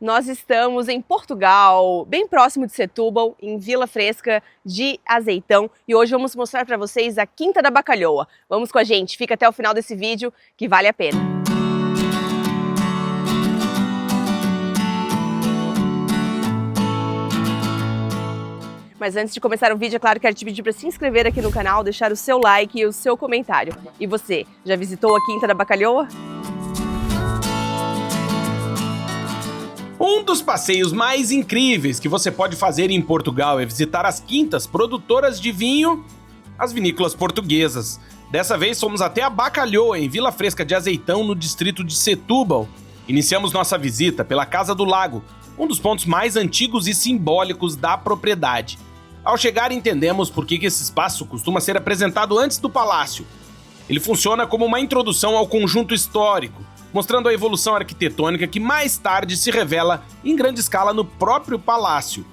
Nós estamos em Portugal, bem próximo de Setúbal, em Vila Fresca de Azeitão, e hoje vamos mostrar para vocês a Quinta da Bacalhoa. Vamos com a gente, fica até o final desse vídeo que vale a pena. Mas antes de começar o vídeo, é claro que quero te pedir para se inscrever aqui no canal, deixar o seu like e o seu comentário. E você, já visitou a Quinta da Bacalhoa? Um dos passeios mais incríveis que você pode fazer em Portugal é visitar as quintas produtoras de vinho, as vinícolas portuguesas. Dessa vez fomos até a Bacalhoa, em Vila Fresca de Azeitão, no distrito de Setúbal. Iniciamos nossa visita pela Casa do Lago, um dos pontos mais antigos e simbólicos da propriedade. Ao chegar, entendemos por que esse espaço costuma ser apresentado antes do palácio. Ele funciona como uma introdução ao conjunto histórico, mostrando a evolução arquitetônica que mais tarde se revela em grande escala no próprio palácio.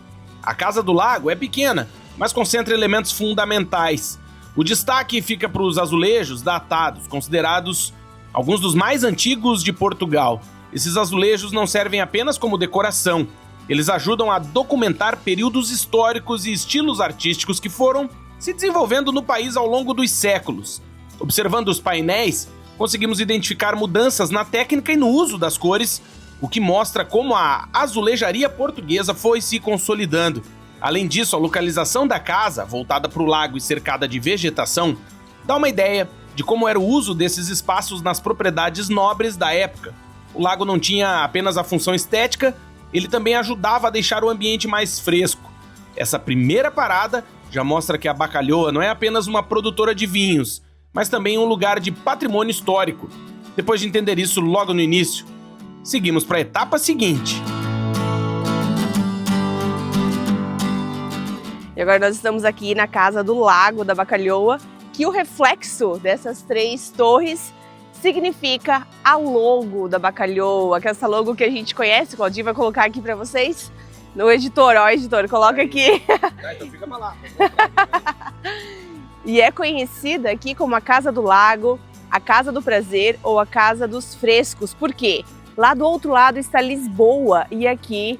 A Casa do Lago é pequena, mas concentra elementos fundamentais. O destaque fica para os azulejos datados, considerados alguns dos mais antigos de Portugal. Esses azulejos não servem apenas como decoração, eles ajudam a documentar períodos históricos e estilos artísticos que foram se desenvolvendo no país ao longo dos séculos. Observando os painéis, conseguimos identificar mudanças na técnica e no uso das cores, o que mostra como a azulejaria portuguesa foi se consolidando. Além disso, a localização da casa, voltada para o lago e cercada de vegetação, dá uma ideia de como era o uso desses espaços nas propriedades nobres da época. O lago não tinha apenas a função estética, ele também ajudava a deixar o ambiente mais fresco. Essa primeira parada já mostra que a Bacalhoa não é apenas uma produtora de vinhos, mas também um lugar de patrimônio histórico. Depois de entender isso logo no início, seguimos para a etapa seguinte. E agora nós estamos aqui na Casa do Lago da Bacalhoa, que o reflexo dessas três torres significa a logo da Bacalhoa, que é essa logo que a gente conhece. O Claudinho vai colocar aqui para vocês no editor. Ó, editor, coloca aqui. Então fica pra lá. E é conhecida aqui como a Casa do Lago, a Casa do Prazer ou a Casa dos Frescos. Por quê? Lá do outro lado está Lisboa e aqui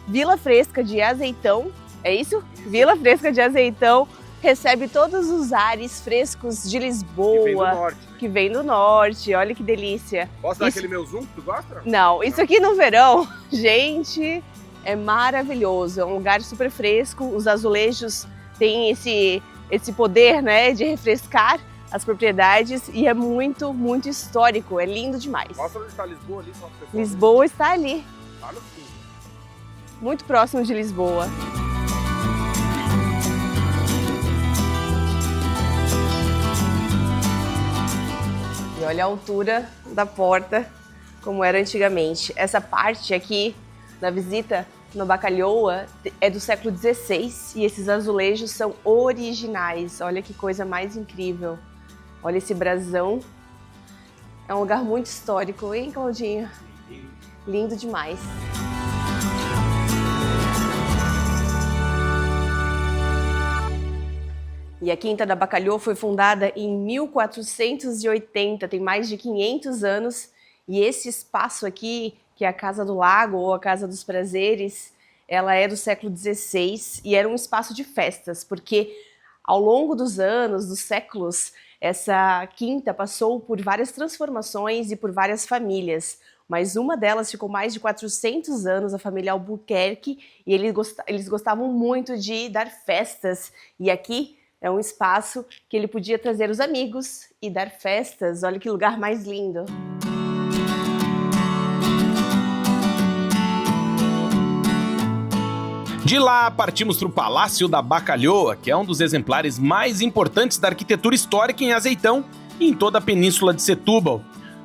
Vila Fresca de Azeitão, é isso? Vila Fresca de Azeitão recebe todos os ares frescos de Lisboa. Que vem do norte. Que vem do norte, olha que delícia. Posso dar aquele meu zoom que tu gosta? Não, isso aqui no verão, gente, é maravilhoso. É um lugar super fresco, os azulejos têm esse poder, né, de refrescar as propriedades e é muito, muito histórico, é lindo demais. Mostra onde está Lisboa ali. Só pra Lisboa está ali, lá no fim. muito próximo de Lisboa. E olha a altura da porta, como era antigamente. Essa parte aqui da visita no Bacalhoa é do século XVI e esses azulejos são originais. Olha que coisa mais incrível. Olha esse brasão. É um lugar muito histórico, hein, Claudinho? Lindo demais. E a Quinta da Bacalhoa foi fundada em 1480, tem mais de 500 anos. E esse espaço aqui, que é a Casa do Lago ou a Casa dos Prazeres, ela é do século XVI e era um espaço de festas, porque ao longo dos anos, dos séculos, essa quinta passou por várias transformações e por várias famílias, mas uma delas ficou mais de 400 anos, a família Albuquerque, e eles gostavam muito de dar festas, e aqui é um espaço que ele podia trazer os amigos e dar festas. Olha que lugar mais lindo! De lá, partimos para o Palácio da Bacalhoa, que é um dos exemplares mais importantes da arquitetura histórica em Azeitão e em toda a península de Setúbal.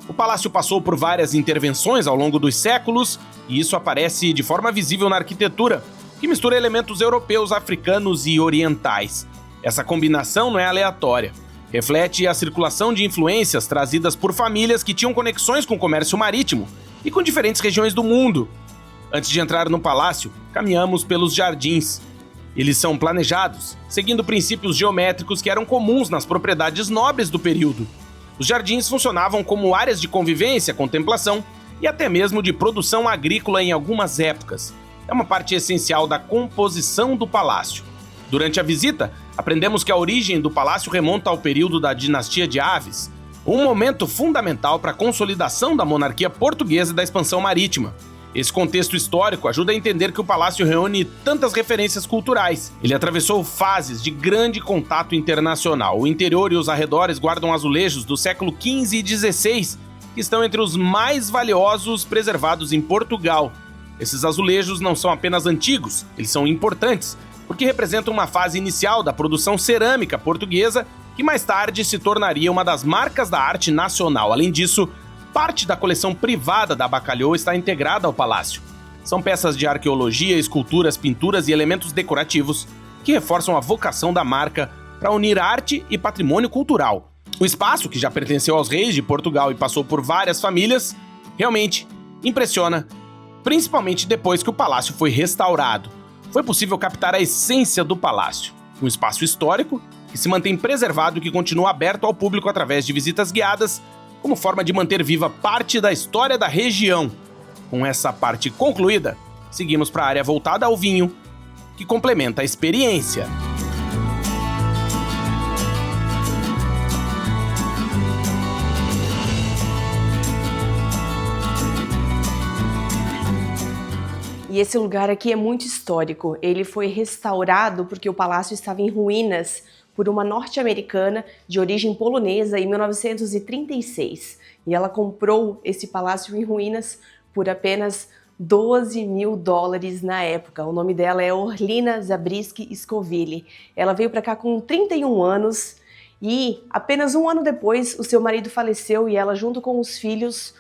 O palácio passou por várias intervenções ao longo dos séculos, e isso aparece de forma visível na arquitetura, que mistura elementos europeus, africanos e orientais. Essa combinação não é aleatória. Reflete a circulação de influências trazidas por famílias que tinham conexões com o comércio marítimo e com diferentes regiões do mundo. Antes de entrar no palácio, caminhamos pelos jardins. Eles são planejados, seguindo princípios geométricos que eram comuns nas propriedades nobres do período. Os jardins funcionavam como áreas de convivência, contemplação e até mesmo de produção agrícola em algumas épocas. É uma parte essencial da composição do palácio. Durante a visita, aprendemos que a origem do palácio remonta ao período da dinastia de Aves, um momento fundamental para a consolidação da monarquia portuguesa e da expansão marítima. Esse contexto histórico ajuda a entender que o palácio reúne tantas referências culturais. Ele atravessou fases de grande contato internacional. O interior e os arredores guardam azulejos do século XV e XVI, que estão entre os mais valiosos preservados em Portugal. Esses azulejos não são apenas antigos, eles são importantes, porque representam uma fase inicial da produção cerâmica portuguesa, que mais tarde se tornaria uma das marcas da arte nacional. Além disso, parte da coleção privada da Bacalhau está integrada ao palácio. São peças de arqueologia, esculturas, pinturas e elementos decorativos que reforçam a vocação da marca para unir arte e patrimônio cultural. O espaço, que já pertenceu aos reis de Portugal e passou por várias famílias, realmente impressiona, principalmente depois que o palácio foi restaurado. Foi possível captar a essência do palácio, um espaço histórico que se mantém preservado e que continua aberto ao público através de visitas guiadas, como forma de manter viva parte da história da região. Com essa parte concluída, seguimos para a área voltada ao vinho, que complementa a experiência. E esse lugar aqui é muito histórico. Ele foi restaurado porque o palácio estava em ruínas por uma norte-americana de origem polonesa em 1936. E ela comprou esse palácio em ruínas por apenas $12 mil na época. O nome dela é Orlina Zabriskie Scoville. Ela veio para cá com 31 anos e apenas um ano depois o seu marido faleceu e ela, junto com os filhos,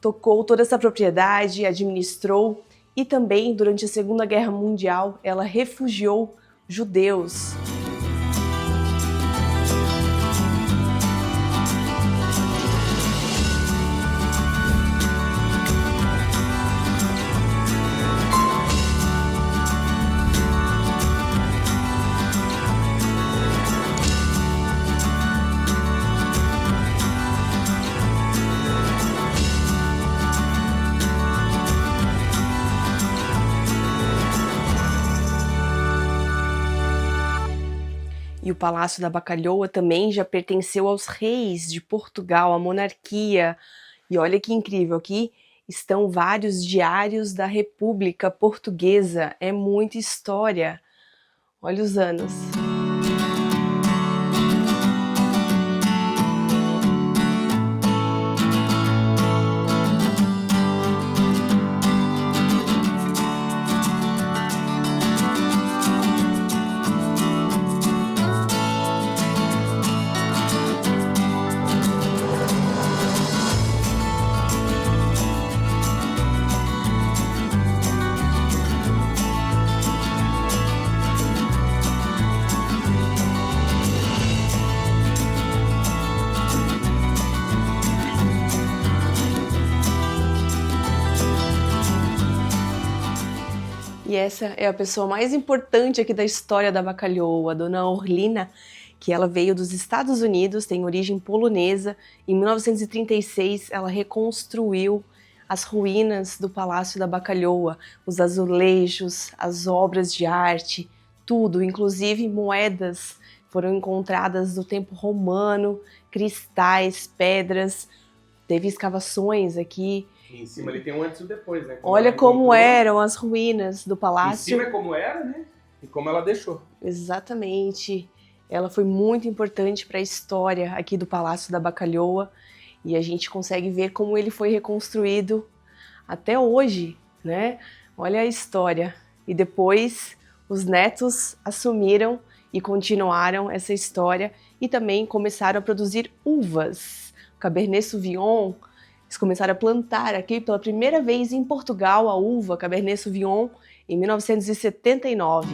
tocou toda essa propriedade, administrou. E também, durante a Segunda Guerra Mundial, ela refugiou judeus. E o Palácio da Bacalhoa também já pertenceu aos reis de Portugal, à monarquia. E olha que incrível, aqui estão vários diários da República Portuguesa. É muita história. Olha os anos. E essa é a pessoa mais importante aqui da história da Bacalhau, a dona Orlina, que ela veio dos Estados Unidos, tem origem polonesa. Em 1936, ela reconstruiu as ruínas do Palácio da Bacalhau, os azulejos, as obras de arte, tudo, inclusive moedas foram encontradas do tempo romano, cristais, pedras, teve escavações aqui. E em cima ali tem um antes e depois, né? Olha como eram as ruínas do palácio. Em cima é como era, né? E como ela deixou. Exatamente. Ela foi muito importante para a história aqui do Palácio da Bacalhau e a gente consegue ver como ele foi reconstruído até hoje, né? Olha a história. E depois os netos assumiram e continuaram essa história e também começaram a produzir uvas. Cabernet Sauvignon. Eles começaram a plantar aqui pela primeira vez em Portugal a uva Cabernet Sauvignon em 1979.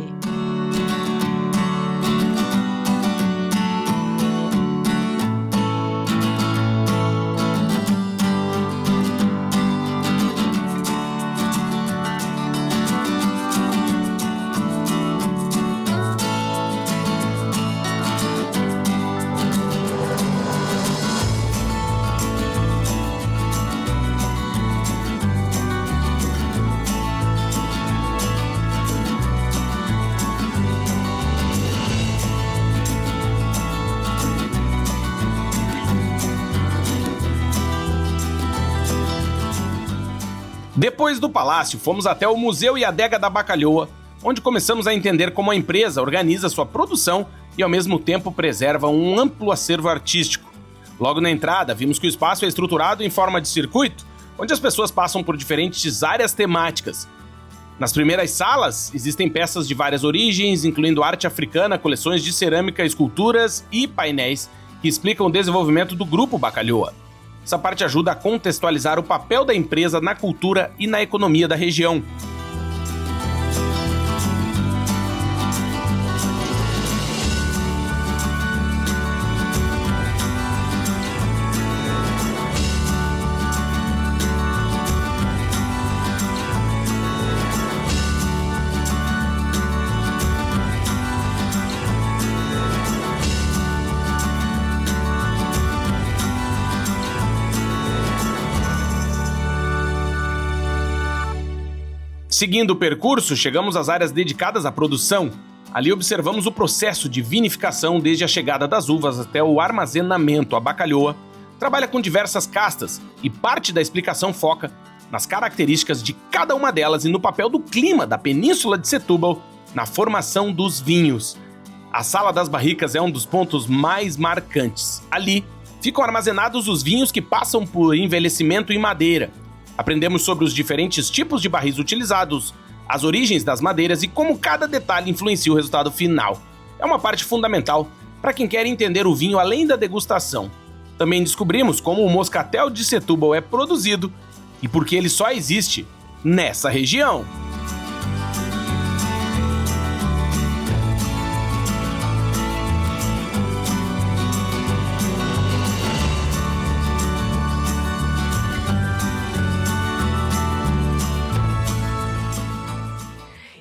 Depois do palácio, fomos até o Museu e Adega da Bacalhoa, onde começamos a entender como a empresa organiza sua produção e ao mesmo tempo preserva um amplo acervo artístico. Logo na entrada, vimos que o espaço é estruturado em forma de circuito, onde as pessoas passam por diferentes áreas temáticas. Nas primeiras salas, existem peças de várias origens, incluindo arte africana, coleções de cerâmica, esculturas e painéis que explicam o desenvolvimento do Grupo Bacalhoa. Essa parte ajuda a contextualizar o papel da empresa na cultura e na economia da região. Seguindo o percurso, chegamos às áreas dedicadas à produção. Ali observamos o processo de vinificação desde a chegada das uvas até o armazenamento. A Bacalhoa trabalha com diversas castas e parte da explicação foca nas características de cada uma delas e no papel do clima da Península de Setúbal na formação dos vinhos. A Sala das Barricas é um dos pontos mais marcantes. Ali ficam armazenados os vinhos que passam por envelhecimento em madeira. Aprendemos sobre os diferentes tipos de barris utilizados, as origens das madeiras e como cada detalhe influencia o resultado final. É uma parte fundamental para quem quer entender o vinho além da degustação. Também descobrimos como o Moscatel de Setúbal é produzido e por que ele só existe nessa região.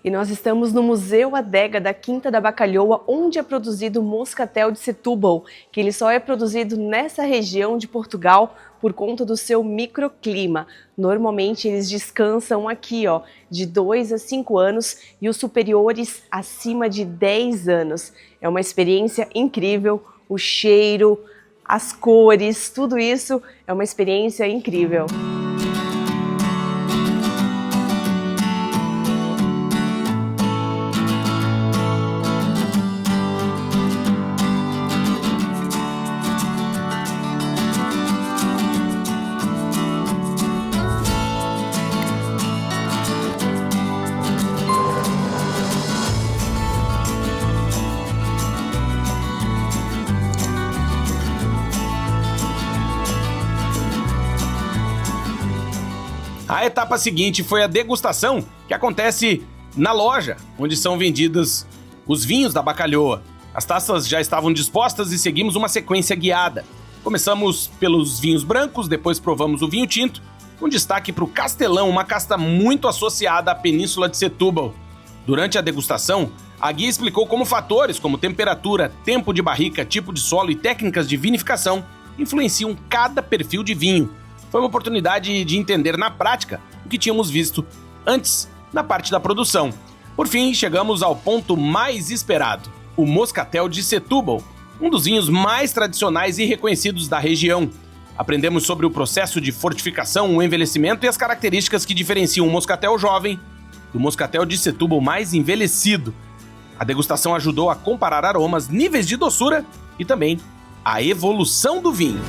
E nós estamos no Museu Adega da Quinta da Bacalhoa, onde é produzido o Moscatel de Setúbal, que ele só é produzido nessa região de Portugal por conta do seu microclima. Normalmente eles descansam aqui, ó, de 2 a 5 anos e os superiores acima de 10 anos. É uma experiência incrível, o cheiro, as cores, tudo isso é uma experiência incrível. A etapa seguinte foi a degustação, que acontece na loja, onde são vendidos os vinhos da Bacalhoa. As taças já estavam dispostas e seguimos uma sequência guiada. Começamos pelos vinhos brancos, depois provamos o vinho tinto, com destaque para o Castelão, uma casta muito associada à Península de Setúbal. Durante a degustação, a guia explicou como fatores como temperatura, tempo de barrica, tipo de solo e técnicas de vinificação influenciam cada perfil de vinho. Foi uma oportunidade de entender na prática o que tínhamos visto antes na parte da produção. Por fim, chegamos ao ponto mais esperado, o Moscatel de Setúbal, um dos vinhos mais tradicionais e reconhecidos da região. Aprendemos sobre o processo de fortificação, o envelhecimento e as características que diferenciam o Moscatel jovem do Moscatel de Setúbal mais envelhecido. A degustação ajudou a comparar aromas, níveis de doçura e também a evolução do vinho.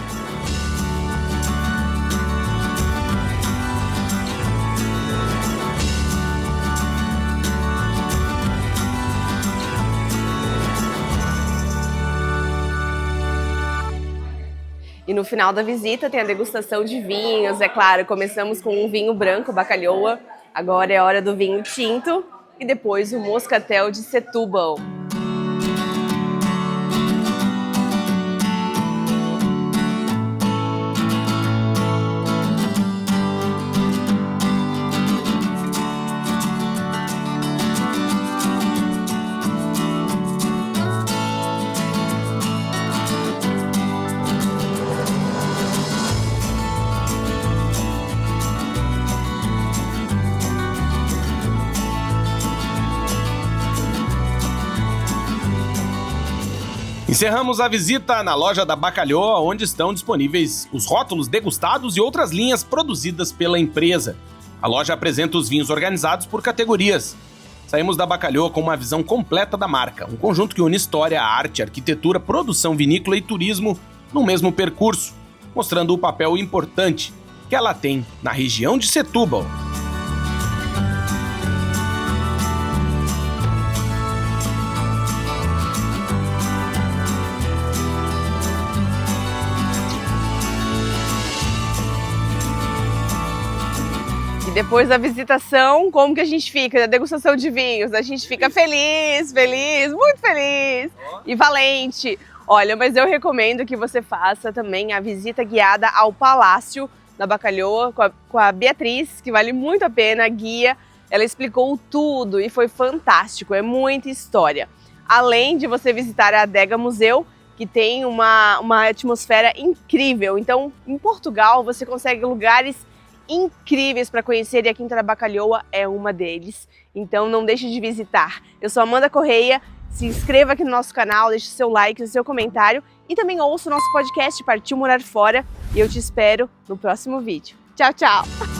E no final da visita tem a degustação de vinhos, é claro, começamos com um vinho branco, Bacalhoa, agora é hora do vinho tinto e depois o Moscatel de Setúbal. Encerramos a visita na loja da Bacalhoa, onde estão disponíveis os rótulos degustados e outras linhas produzidas pela empresa. A loja apresenta os vinhos organizados por categorias. Saímos da Bacalhau com uma visão completa da marca, um conjunto que une história, arte, arquitetura, produção vinícola e turismo no mesmo percurso, mostrando o papel importante que ela tem na região de Setúbal. E depois da visitação, como que a gente fica? Da degustação de vinhos, a gente fica feliz, muito feliz e valente. Olha, mas eu recomendo que você faça também a visita guiada ao Palácio da Bacalhau com a Beatriz, que vale muito a pena, a guia. Ela explicou tudo e foi fantástico, é muita história. Além de você visitar a Adega Museu, que tem uma atmosfera incrível. Então, em Portugal, você consegue lugares incríveis para conhecer e a Quinta da Bacalhau é uma deles. Então não deixe de visitar. Eu sou Amanda Correia, se inscreva aqui no nosso canal, deixe seu like, seu comentário e também ouça o nosso podcast Partiu Morar Fora e eu te espero no próximo vídeo. Tchau, tchau!